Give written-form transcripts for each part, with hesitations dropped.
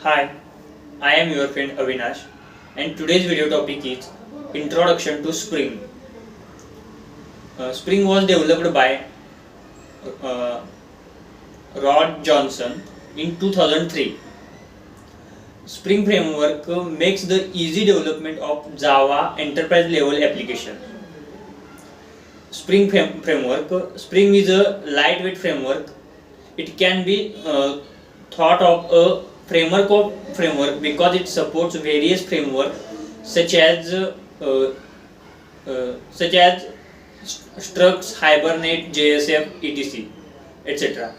Hi, I am your friend Avinash, and today's video topic is Introduction to Spring. Spring was developed by uh, Rod Johnson in 2003. Spring framework makes the easy development of Java enterprise level application. Spring is a lightweight framework. It can be thought of a framework because it supports various frameworks such as structs, hibernate, JSF, etc. etc.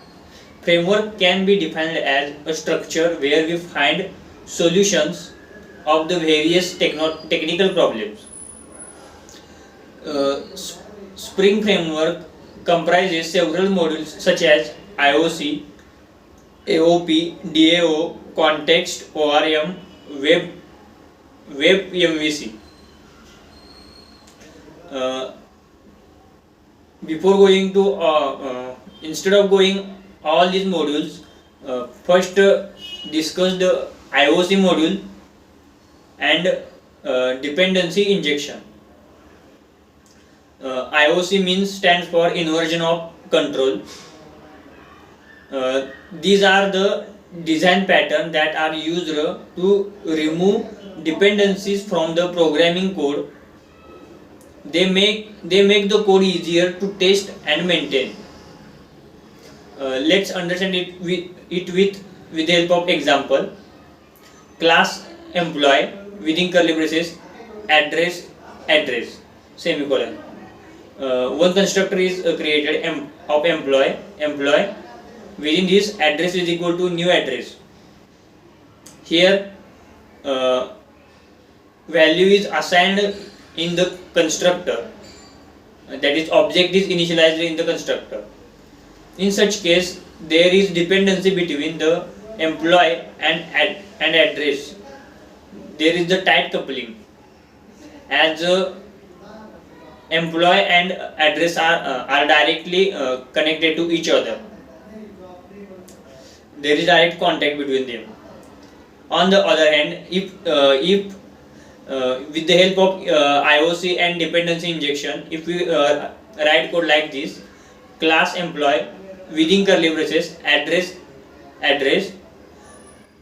Framework can be defined as a structure where we find solutions of the various technical problems. Spring framework comprises several modules such as IOC, AOP, DAO, context, ORM, web MVC. Uh, Before going to instead of going all these modules, first discuss the IOC module and dependency injection. IOC means stands for inversion of control. These are the design pattern that are used to remove dependencies from the programming code. They make the code easier to test and maintain. Let's understand it with the help of example. Class employee within curly braces address semicolon. One constructor is created of employee. Within this, address is equal to new address. Here value is assigned in the constructor, that is object is initialized in the constructor. In such case, there is dependency between the employee and address. There is the tight coupling, as employee and address are directly connected to each other. There is direct contact between them. On the other hand, if with the help of IOC and dependency injection, if we write code like this: class employee within curly braces address,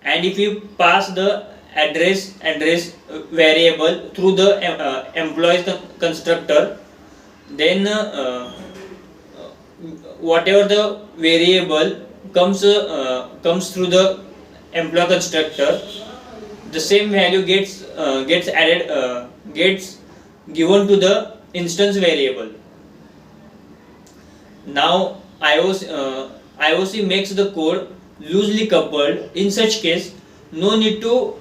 and if you pass the address variable through the employee constructor, then whatever the variable comes through the employee constructor, the same value gets given to the instance variable. Now IOC makes the code loosely coupled. In such case, no need to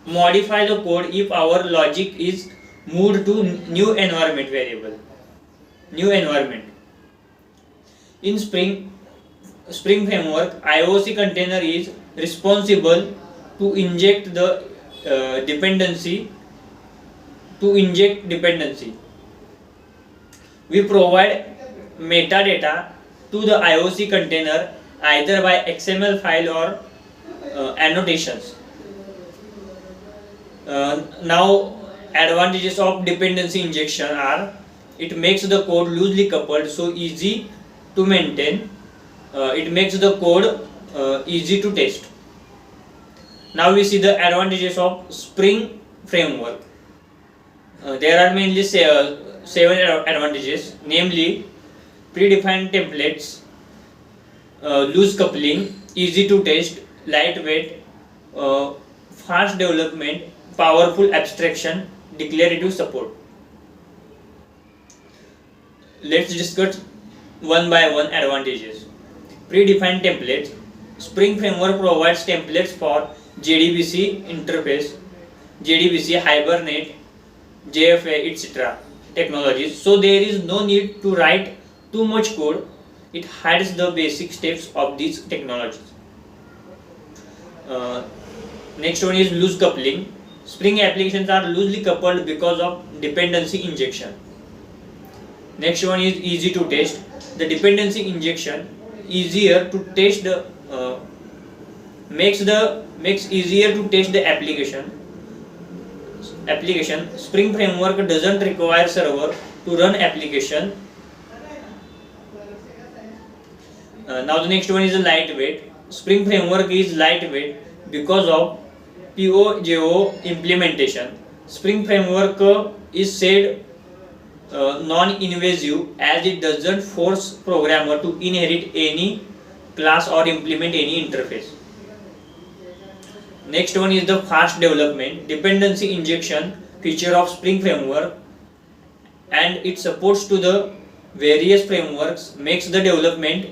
modify the code if our logic is moved to new environment variable. In Spring framework, IOC container is responsible to inject dependency. We provide metadata to the IOC container either by XML file or annotations. Now, advantages of dependency injection are: it makes the code loosely coupled, so easy to maintain. It makes the code easy to test. Now we see the advantages of Spring framework. There are mainly seven advantages, namely predefined templates, loose coupling, easy to test, lightweight, fast development, powerful abstraction, declarative support. Let's discuss one by one advantages. Predefined templates. Spring framework provides templates for JDBC interface, JDBC, Hibernate, JFA, etc. technologies, so there is no need to write too much code. It hides the basic steps of these technologies. Next one is loose coupling. Spring applications are loosely coupled because of dependency injection. Next one is easy to test. The dependency injection easier to test makes easier to test the application. Spring Framework doesn't require server to run application. Now the next one is a lightweight. Spring Framework is lightweight because of POJO implementation. Spring Framework is said non-invasive as it doesn't force programmer to inherit any class or implement any interface. Next one is the fast development. Dependency injection feature of Spring Framework and its supports to the various frameworks makes the development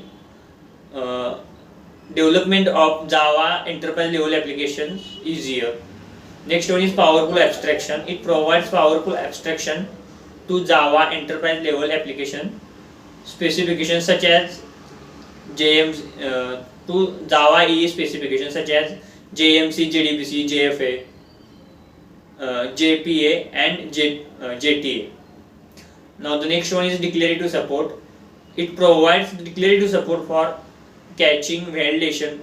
of Java enterprise level applications easier. Next one is powerful abstraction. It provides powerful abstraction to Java enterprise level application specifications such as to Java EE specifications such as JMC, JDBC, JFA, JPA and JTA. Now the next one is declarative support. It provides declarative support for caching, validation,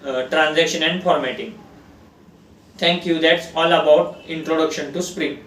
transaction and formatting. Thank you. That's all about introduction to Spring.